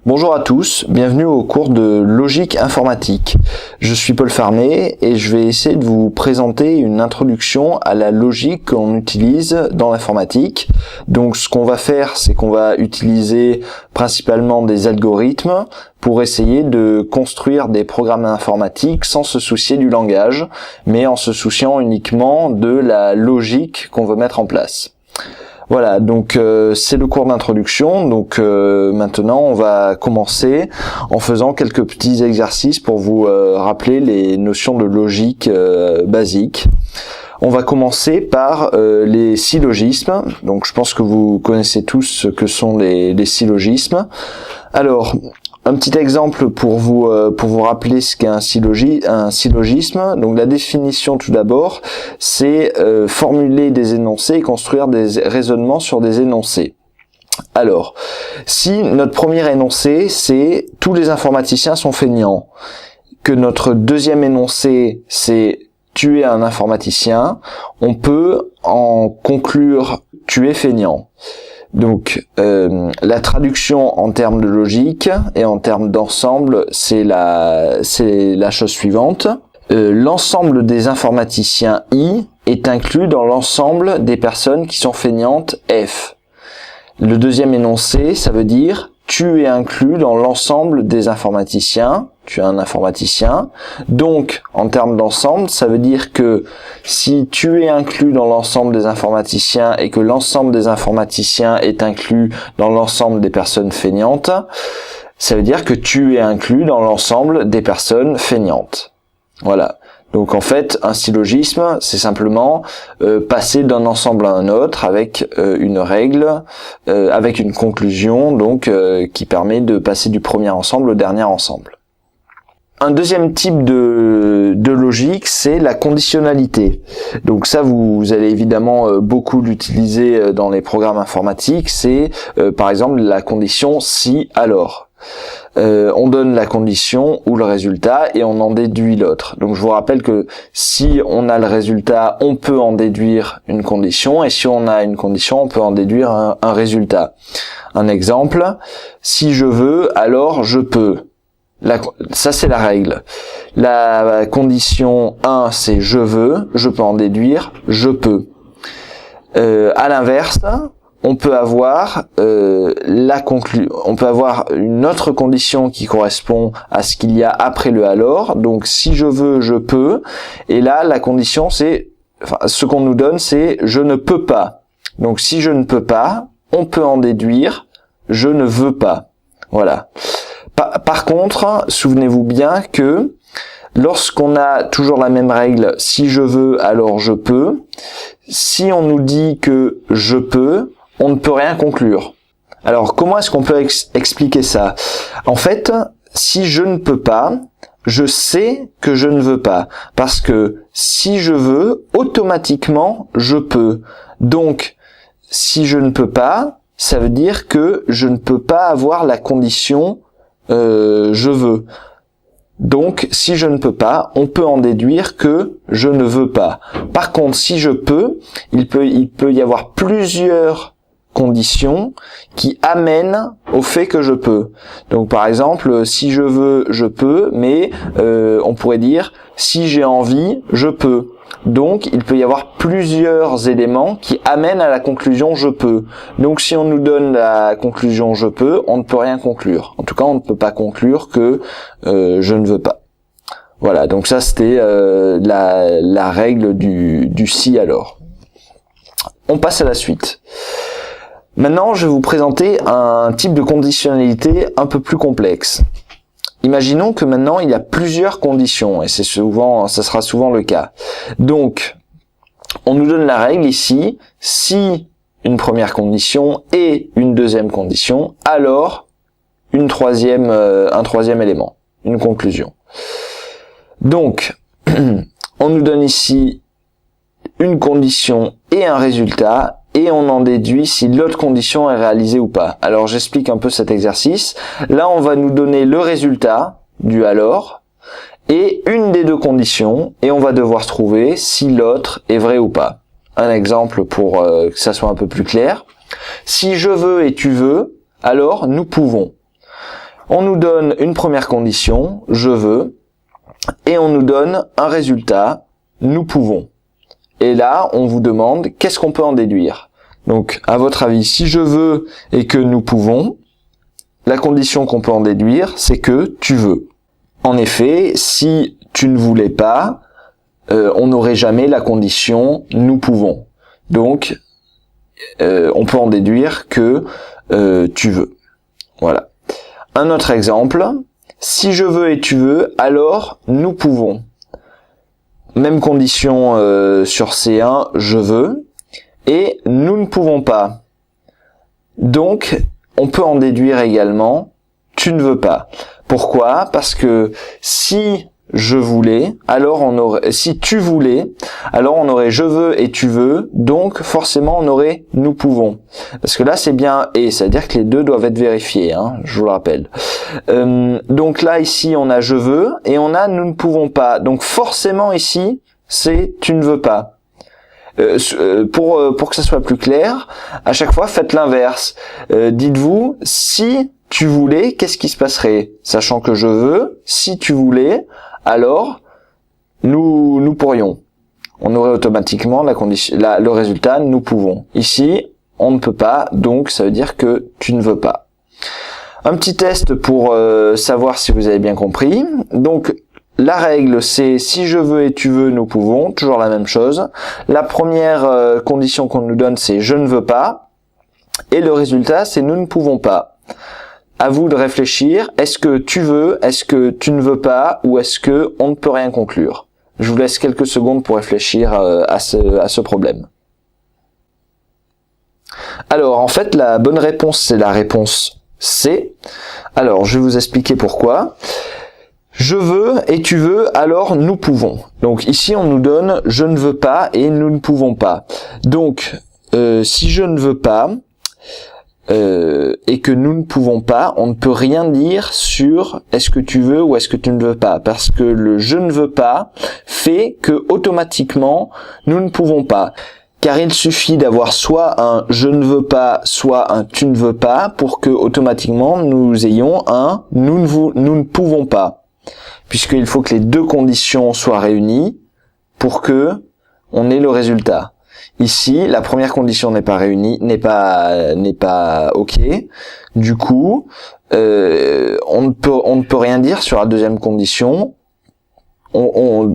Bonjour à tous, bienvenue au cours de logique informatique. Je suis Paul Farnet et je vais essayer de vous présenter une introduction à la logique qu'on utilise dans l'informatique. Donc ce qu'on va faire, c'est qu'on va utiliser principalement des algorithmes pour essayer de construire des programmes informatiques sans se soucier du langage, mais en se souciant uniquement de la logique qu'on veut mettre en place. Voilà, donc c'est le cours d'introduction. Donc maintenant on va commencer en faisant quelques petits exercices pour vous rappeler les notions de logique basiques. On va commencer par les syllogismes. Donc je pense que vous connaissez tous ce que sont les syllogismes. Alors, un petit exemple pour vous rappeler ce qu'est un syllogisme. Donc la définition tout d'abord, c'est formuler des énoncés et construire des raisonnements sur des énoncés. Alors, si notre premier énoncé, c'est « tous les informaticiens sont feignants », que notre deuxième énoncé, c'est « tu es un informaticien », on peut en conclure « tu es feignant ». Donc la traduction en termes de logique et en termes d'ensemble, c'est la chose suivante. L'ensemble des informaticiens I est inclus dans l'ensemble des personnes qui sont feignantes F. Le deuxième énoncé, ça veut dire tu es inclus dans l'ensemble des informaticiens, tu es un informaticien. Donc, en termes d'ensemble, ça veut dire que si tu es inclus dans l'ensemble des informaticiens et que l'ensemble des informaticiens est inclus dans l'ensemble des personnes feignantes, ça veut dire que tu es inclus dans l'ensemble des personnes feignantes. Voilà. Donc en fait, un syllogisme, c'est simplement passer d'un ensemble à un autre avec une règle, avec une conclusion, donc qui permet de passer du premier ensemble au dernier ensemble. Un deuxième type de logique, c'est la conditionnalité. Donc ça, vous allez évidemment beaucoup l'utiliser dans les programmes informatiques. C'est par exemple la condition si alors. On donne la condition ou le résultat et on en déduit l'autre. Donc je vous rappelle que si on a le résultat, on peut en déduire une condition, et si on a une condition, on peut en déduire un résultat. Un exemple, si je veux, alors je peux. Ça c'est la règle. La condition 1, c'est je veux, je peux en déduire, je peux. À l'inverse, on peut avoir on peut avoir une autre condition qui correspond à ce qu'il y a après le alors. Donc si je veux, je peux. Et là, la condition, c'est, ce qu'on nous donne, c'est je ne peux pas. Donc si je ne peux pas, on peut en déduire je ne veux pas. Voilà. Par contre, souvenez-vous bien que lorsqu'on a toujours la même règle, si je veux, alors je peux, si on nous dit que je peux, on ne peut rien conclure. Alors, comment est-ce qu'on peut expliquer ça? En fait, si je ne peux pas, je sais que je ne veux pas. Parce que si je veux, automatiquement, je peux. Donc, si je ne peux pas, ça veut dire que je ne peux pas avoir la condition je veux. Donc, si je ne peux pas, on peut en déduire que je ne veux pas. Par contre, si je peux, il peut y avoir plusieurs conditions qui amènent au fait que je peux. Donc par exemple, si je veux, je peux, mais on pourrait dire si j'ai envie, je peux. Donc il peut y avoir plusieurs éléments qui amènent à la conclusion je peux. Donc si on nous donne la conclusion je peux, on ne peut rien conclure. En tout cas, on ne peut pas conclure que je ne veux pas. Voilà, donc ça c'était la règle du si alors. On passe à la suite. Maintenant, je vais vous présenter un type de conditionnalité un peu plus complexe. Imaginons que maintenant, il y a plusieurs conditions, et ça sera souvent le cas. Donc, on nous donne la règle ici, si une première condition et une deuxième condition, alors un troisième élément, une conclusion. Donc, on nous donne ici une condition et un résultat, et on en déduit si l'autre condition est réalisée ou pas. Alors j'explique un peu cet exercice. Là, on va nous donner le résultat du alors et une des deux conditions, et on va devoir trouver si l'autre est vrai ou pas. Un exemple pour que ça soit un peu plus clair. Si je veux et tu veux, alors nous pouvons. On nous donne une première condition, je veux, et on nous donne un résultat, nous pouvons. Et là, on vous demande qu'est-ce qu'on peut en déduire. Donc, à votre avis, si je veux et que nous pouvons, la condition qu'on peut en déduire, c'est que tu veux. En effet, si tu ne voulais pas, on n'aurait jamais la condition nous pouvons. Donc, on peut en déduire que tu veux. Voilà. Un autre exemple, si je veux et tu veux, alors nous pouvons. Même condition sur C1, je veux, et nous ne pouvons pas. Donc, on peut en déduire également, tu ne veux pas. Pourquoi? Parce que si je voulais, alors on aurait, si tu voulais, alors on aurait je veux et tu veux, donc forcément on aurait nous pouvons. Parce que là c'est bien et, c'est-à-dire que les deux doivent être vérifiés, hein, je vous le rappelle. Donc là ici on a je veux et on a nous ne pouvons pas. Donc forcément ici c'est tu ne veux pas. Pour que ça soit plus clair, à chaque fois faites l'inverse. Dites-vous si tu voulais, qu'est-ce qui se passerait? Sachant que je veux, si tu voulais, alors nous pourrions. On aurait automatiquement la condition, le résultat nous pouvons. Ici, on ne peut pas, donc ça veut dire que tu ne veux pas. Un petit test pour savoir si vous avez bien compris. Donc la règle c'est si je veux et tu veux, nous pouvons, toujours la même chose. La première condition qu'on nous donne c'est je ne veux pas et le résultat c'est nous ne pouvons pas. À vous de réfléchir, est-ce que tu veux, est-ce que tu ne veux pas, ou est-ce que on ne peut rien conclure? Je vous laisse quelques secondes pour réfléchir à ce problème. Alors, en fait, la bonne réponse, c'est la réponse C. Alors, je vais vous expliquer pourquoi. Je veux et tu veux, alors nous pouvons. Donc ici, on nous donne je ne veux pas et nous ne pouvons pas. Donc, si je ne veux pas, et que nous ne pouvons pas, on ne peut rien dire sur est-ce que tu veux ou est-ce que tu ne veux pas, parce que le je ne veux pas fait que automatiquement nous ne pouvons pas, car il suffit d'avoir soit un je ne veux pas, soit un tu ne veux pas pour que automatiquement nous ayons un nous ne pouvons pas, puisqu'il faut que les deux conditions soient réunies pour que on ait le résultat. Ici, la première condition n'est pas réunie, n'est pas OK. Du coup, on ne peut rien dire sur la deuxième condition,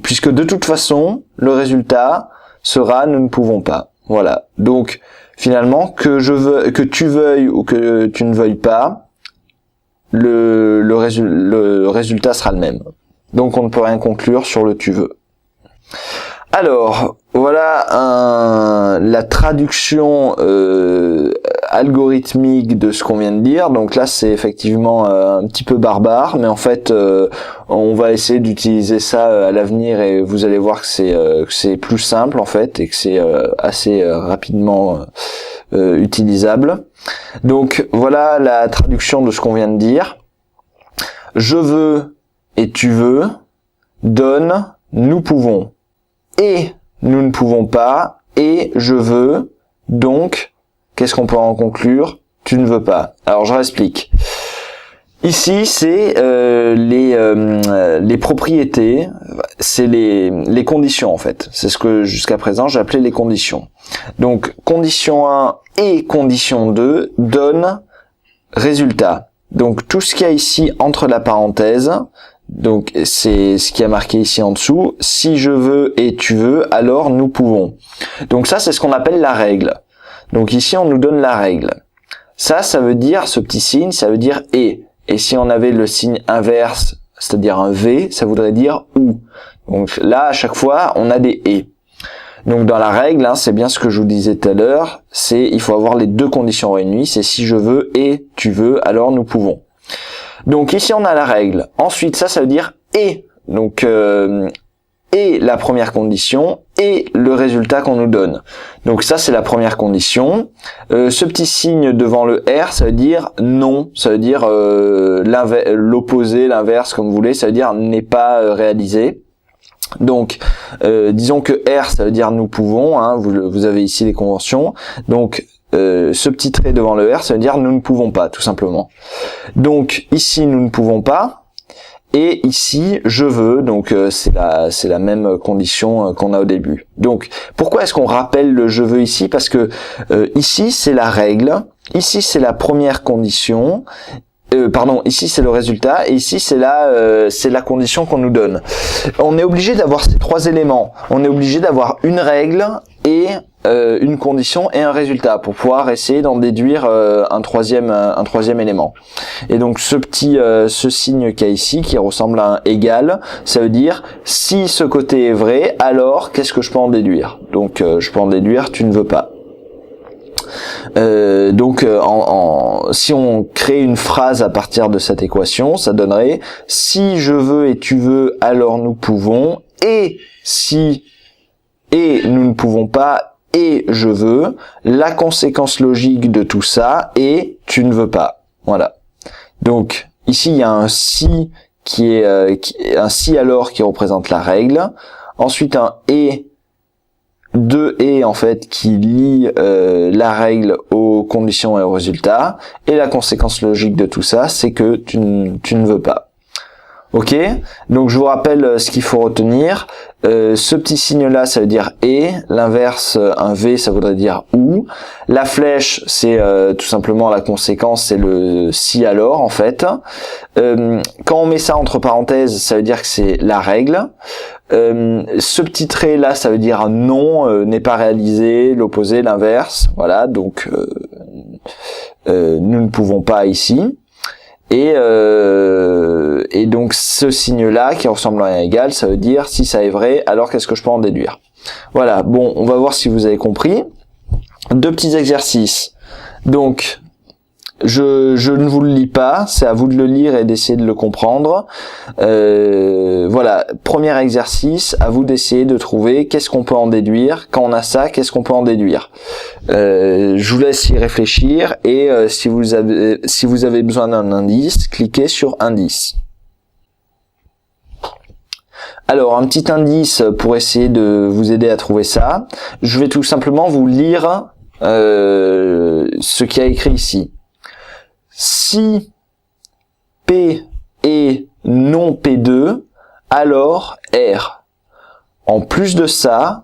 puisque de toute façon, le résultat sera nous ne pouvons pas. Voilà. Donc, finalement, que tu veuilles ou que tu ne veuilles pas, le résultat sera le même. Donc, on ne peut rien conclure sur le tu veux. Alors, voilà la traduction algorithmique de ce qu'on vient de dire. Donc là, c'est effectivement un petit peu barbare, mais en fait, on va essayer d'utiliser ça à l'avenir et vous allez voir que c'est plus simple en fait et que c'est assez rapidement utilisable. Donc voilà la traduction de ce qu'on vient de dire. Je veux et tu veux donne nous pouvons. Et nous ne pouvons pas, et je veux, donc, qu'est-ce qu'on peut en conclure? Tu ne veux pas. Alors, je réexplique. Ici, c'est les propriétés, c'est les conditions, en fait. C'est ce que, jusqu'à présent, j'appelais les conditions. Donc, condition 1 et condition 2 donnent résultat. Donc, tout ce qu'il y a ici entre la parenthèse, donc c'est ce qui a marqué ici en dessous, si je veux et tu veux, alors nous pouvons. Donc ça c'est ce qu'on appelle la règle. Donc ici on nous donne la règle. Ça veut dire, ce petit signe, ça veut dire et. Et si on avait le signe inverse, c'est-à-dire un V, ça voudrait dire ou. Donc là à chaque fois on a des et. Donc dans la règle, hein, c'est bien ce que je vous disais tout à l'heure, c'est il faut avoir les deux conditions réunies, c'est si je veux et tu veux, alors nous pouvons. Donc ici on a la règle. Ensuite ça veut dire et. Donc et la première condition et le résultat qu'on nous donne. Donc ça c'est la première condition. Ce petit signe devant le R ça veut dire non. Ça veut dire l'opposé, l'inverse comme vous voulez. Ça veut dire n'est pas réalisé. Donc disons que R ça veut dire nous pouvons. Hein, vous avez ici les conventions. Donc ce petit trait devant le R, ça veut dire nous ne pouvons pas, tout simplement. Donc ici nous ne pouvons pas, et ici je veux, donc c'est la même condition qu'on a au début. Donc pourquoi est-ce qu'on rappelle le je veux ici? Parce que ici c'est la règle, ici c'est la première condition, ici c'est le résultat, et ici c'est la condition qu'on nous donne. On est obligé d'avoir ces trois éléments. On est obligé d'avoir une règle et une condition et un résultat pour pouvoir essayer d'en déduire un troisième élément. Et donc ce signe qu'il y a ici qui ressemble à un égal, ça veut dire si ce côté est vrai, alors qu'est-ce que je peux en déduire? Donc je peux en déduire tu ne veux pas. Si on crée une phrase à partir de cette équation, ça donnerait si je veux et tu veux, alors nous pouvons, et si et nous ne pouvons pas et je veux, la conséquence logique de tout ça est tu ne veux pas. Voilà. Donc ici il y a un si qui est un si alors qui représente la règle, ensuite un et, deux et en fait qui lie la règle aux conditions et aux résultats, et la conséquence logique de tout ça c'est que tu ne veux pas. Ok, donc je vous rappelle ce qu'il faut retenir. Ce petit signe là ça veut dire et, l'inverse un V ça voudrait dire ou, la flèche c'est tout simplement la conséquence, c'est le si alors en fait. Quand on met ça entre parenthèses ça veut dire que c'est la règle. Ce petit trait là ça veut dire non, n'est pas réalisé, l'opposé, l'inverse, voilà, donc nous ne pouvons pas ici. Et donc ce signe-là qui ressemble à un égal, ça veut dire si ça est vrai, alors qu'est-ce que je peux en déduire? Voilà, bon, on va voir si vous avez compris. Deux petits exercices. Donc, je ne vous le lis pas, c'est à vous de le lire et d'essayer de le comprendre. Voilà, premier exercice, à vous d'essayer de trouver qu'est-ce qu'on peut en déduire. Quand on a ça, qu'est-ce qu'on peut en déduire? Je vous laisse y réfléchir et si vous avez besoin d'un indice, cliquez sur indice. Alors, un petit indice pour essayer de vous aider à trouver ça. Je vais tout simplement vous lire ce qu'il y a écrit ici. Si P est non P2, alors R. En plus de ça,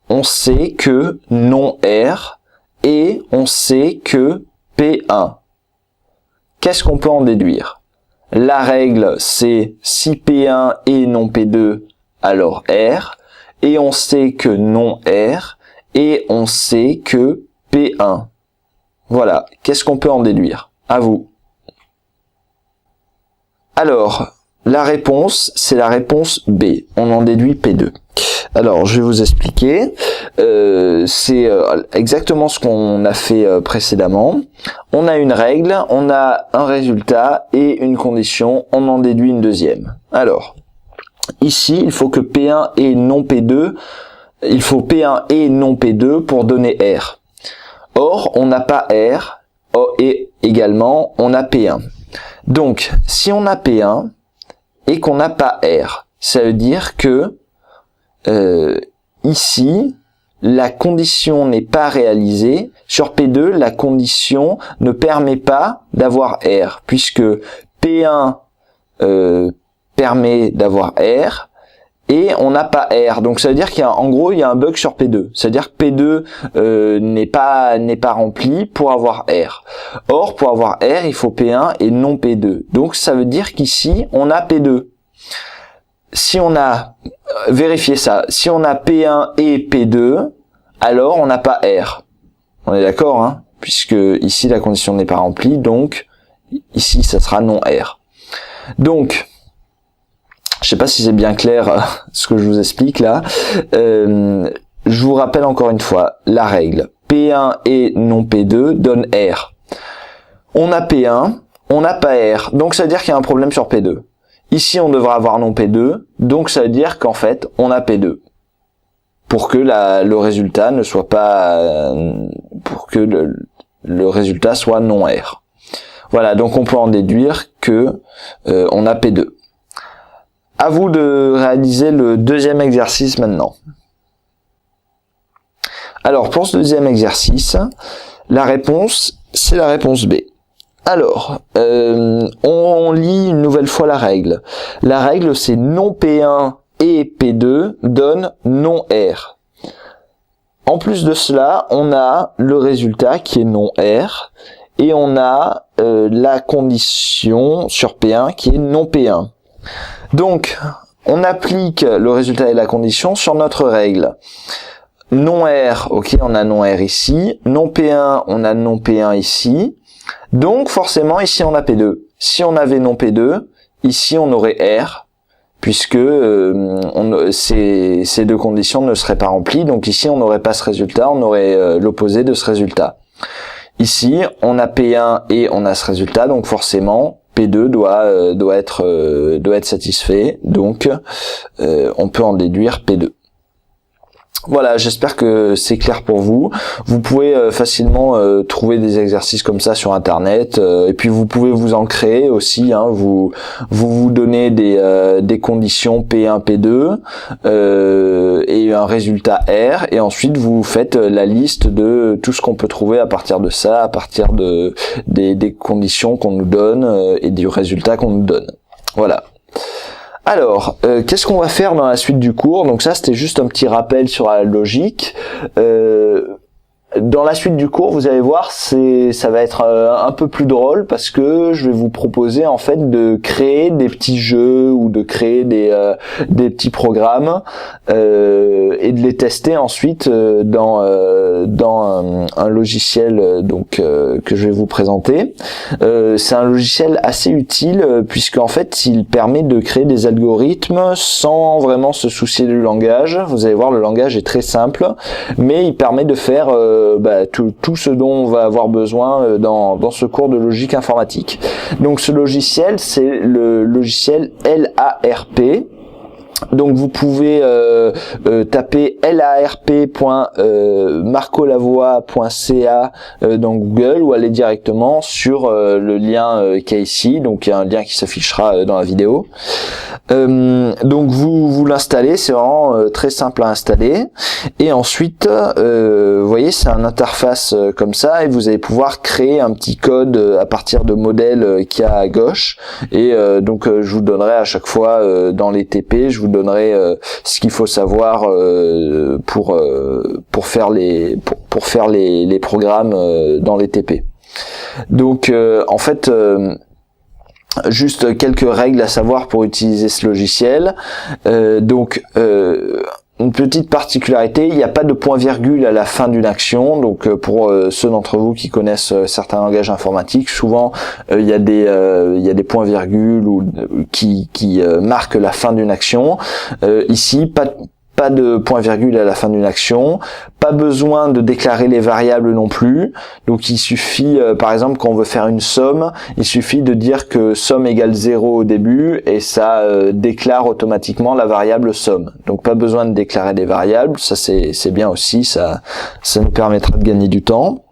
on sait que non R et on sait que P1. Qu'est-ce qu'on peut en déduire? La règle, c'est si P1 est non P2, alors R. Et on sait que non R et on sait que P1. Voilà, qu'est-ce qu'on peut en déduire? À vous. Alors, la réponse, c'est la réponse B. On en déduit P2. Alors, je vais vous expliquer. C'est exactement ce qu'on a fait précédemment. On a une règle, on a un résultat et une condition. On en déduit une deuxième. Alors, ici, il faut que P1 et non P2. Il faut P1 et non P2 pour donner R. Or, on n'a pas R. Et également, on a P1. Donc, si on a P1 et qu'on n'a pas R, ça veut dire que ici, la condition n'est pas réalisée. Sur P2, la condition ne permet pas d'avoir R, puisque P1 permet d'avoir R, et on n'a pas R. Donc ça veut dire qu'en gros, il y a un bug sur P2. C'est-à-dire que P2 n'est pas rempli pour avoir R. Or, pour avoir R, il faut P1 et non P2. Donc ça veut dire qu'ici, on a P2. Si on a, vérifiez ça, si on a P1 et P2, alors on n'a pas R. On est d'accord, hein? Puisque ici, la condition n'est pas remplie, donc ici, ça sera non R. Donc, je sais pas si c'est bien clair ce que je vous explique là. Je vous rappelle encore une fois la règle. P1 et non P2 donne R. On a P1, on n'a pas R, donc ça veut dire qu'il y a un problème sur P2. Ici on devra avoir non P2, donc ça veut dire qu'en fait on a P2. Pour que le résultat ne soit pas... pour que le résultat soit non R. Voilà, donc on peut en déduire que on a P2. À vous de réaliser le deuxième exercice maintenant. Alors, pour ce deuxième exercice, La réponse, c'est la réponse B. Alors, on lit une nouvelle fois la règle. La règle, c'est non P1 et P2 donnent non R. En plus de cela, on a le résultat qui est non R, et on a la condition sur P1 qui est non P1. Donc, on applique le résultat et la condition sur notre règle. Non R, ok, on a non R ici. Non P1, on a non P1 ici. Donc, forcément, ici, on a P2. Si on avait non P2, ici, on aurait R, puisque ces deux conditions ne seraient pas remplies. Donc, ici, on n'aurait pas ce résultat, on aurait l'opposé de ce résultat. Ici, on a P1 et on a ce résultat, donc forcément, P2 doit être satisfait. Donc, on peut en déduire P2. Voilà, j'espère que c'est clair pour vous. Vous pouvez facilement trouver des exercices comme ça sur internet, et puis vous pouvez vous en créer aussi, hein. Vous donnez des conditions P1, P2 et un résultat R, et ensuite vous faites la liste de tout ce qu'on peut trouver à partir de ça, à partir des conditions qu'on nous donne et du résultat qu'on nous donne. Voilà. Alors, qu'est-ce qu'on va faire dans la suite du cours? Donc ça, c'était juste un petit rappel sur la logique. Dans la suite du cours, vous allez voir, ça va être un peu plus drôle parce que je vais vous proposer en fait de créer des petits jeux ou de créer des petits programmes et de les tester ensuite dans un logiciel que je vais vous présenter. C'est un logiciel assez utile puisque en fait, il permet de créer des algorithmes sans vraiment se soucier du langage. Vous allez voir, le langage est très simple, mais il permet de faire tout ce dont on va avoir besoin dans ce cours de logique informatique. Donc ce logiciel, c'est le logiciel LARP. Donc vous pouvez taper larp.marcolavoie.ca dans Google ou aller directement sur le lien qui est ici. Donc il y a un lien qui s'affichera dans la vidéo. Donc vous l'installez, c'est vraiment très simple à installer. Et ensuite, vous voyez, c'est une interface comme ça et vous allez pouvoir créer un petit code à partir de modèles qu'il y a à gauche. Et donc je vous donnerai à chaque fois dans les TP, je vous donnerai ce qu'il faut savoir pour faire les programmes dans les TP. Donc en fait juste quelques règles à savoir pour utiliser ce logiciel. Une petite particularité, il n'y a pas de point-virgule à la fin d'une action. Donc pour ceux d'entre vous qui connaissent certains langages informatiques, souvent il y a des points-virgules ou qui marquent la fin d'une action. Ici, pas de point-virgule à la fin d'une action, pas besoin de déclarer les variables non plus. Donc il suffit, par exemple, quand on veut faire une somme, il suffit de dire que somme égale 0 au début et ça déclare automatiquement la variable somme. Donc pas besoin de déclarer des variables, ça c'est bien aussi, ça nous permettra de gagner du temps.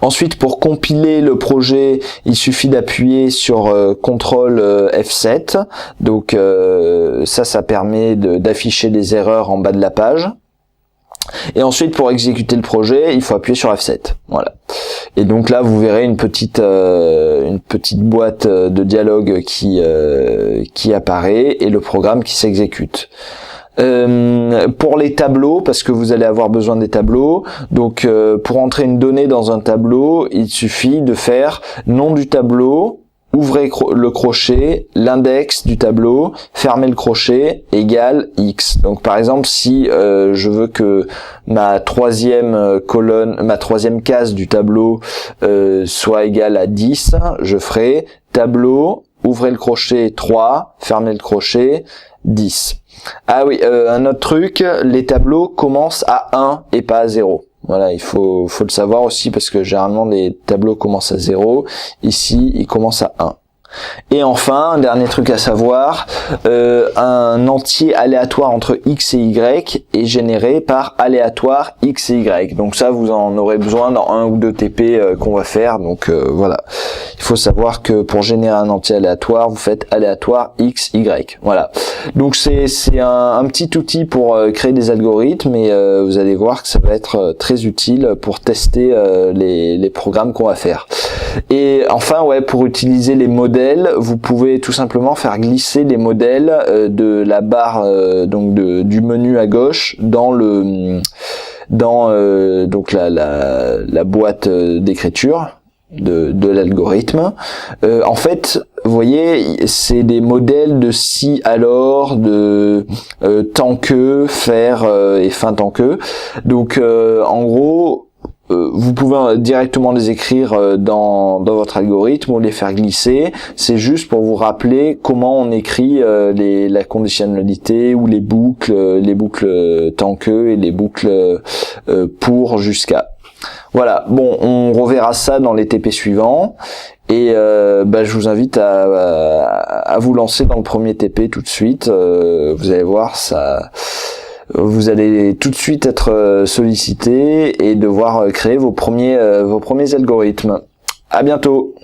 Ensuite, pour compiler le projet, il suffit d'appuyer sur CTRL F7. Donc ça permet d'afficher des erreurs en bas de la page. Et ensuite, pour exécuter le projet, il faut appuyer sur F7. Voilà. Et donc là, vous verrez une petite boîte de dialogue qui apparaît et le programme qui s'exécute. Pour les tableaux, parce que vous allez avoir besoin des tableaux, donc pour entrer une donnée dans un tableau, il suffit de faire nom du tableau, ouvrez le crochet, l'index du tableau, fermez le crochet, égale X. Donc par exemple, si je veux que ma troisième case du tableau soit égale à 10, je ferai tableau, ouvrez le crochet 3, fermez le crochet 10. Ah oui, un autre truc, les tableaux commencent à 1 et pas à 0. Voilà, il faut le savoir aussi parce que généralement les tableaux commencent à 0. Ici, ils commencent à 1. Et enfin, un dernier truc à savoir, un entier aléatoire entre x et y est généré par aléatoire x et y. Donc ça, vous en aurez besoin dans 1 ou 2 TP qu'on va faire. Donc voilà, il faut savoir que pour générer un entier aléatoire, vous faites aléatoire x, y. Voilà. Donc c'est un petit outil pour créer des algorithmes, et vous allez voir que ça va être très utile pour tester les programmes qu'on va faire. Et enfin, ouais, pour utiliser les modèles, vous pouvez tout simplement faire glisser les modèles de la barre donc du menu à gauche dans donc la boîte d'écriture de l'algorithme. En fait, vous voyez, c'est des modèles de si alors, de tant que, faire et fin tant que. Donc en gros, vous pouvez directement les écrire dans votre algorithme ou les faire glisser. C'est juste pour vous rappeler comment on écrit la conditionnalité ou les boucles tant que et les boucles pour jusqu'à. Voilà, bon, on reverra ça dans les TP suivants, et je vous invite à vous lancer dans le premier TP tout de suite. Vous allez voir, ça, vous allez tout de suite être sollicité et devoir créer vos premiers algorithmes. À bientôt.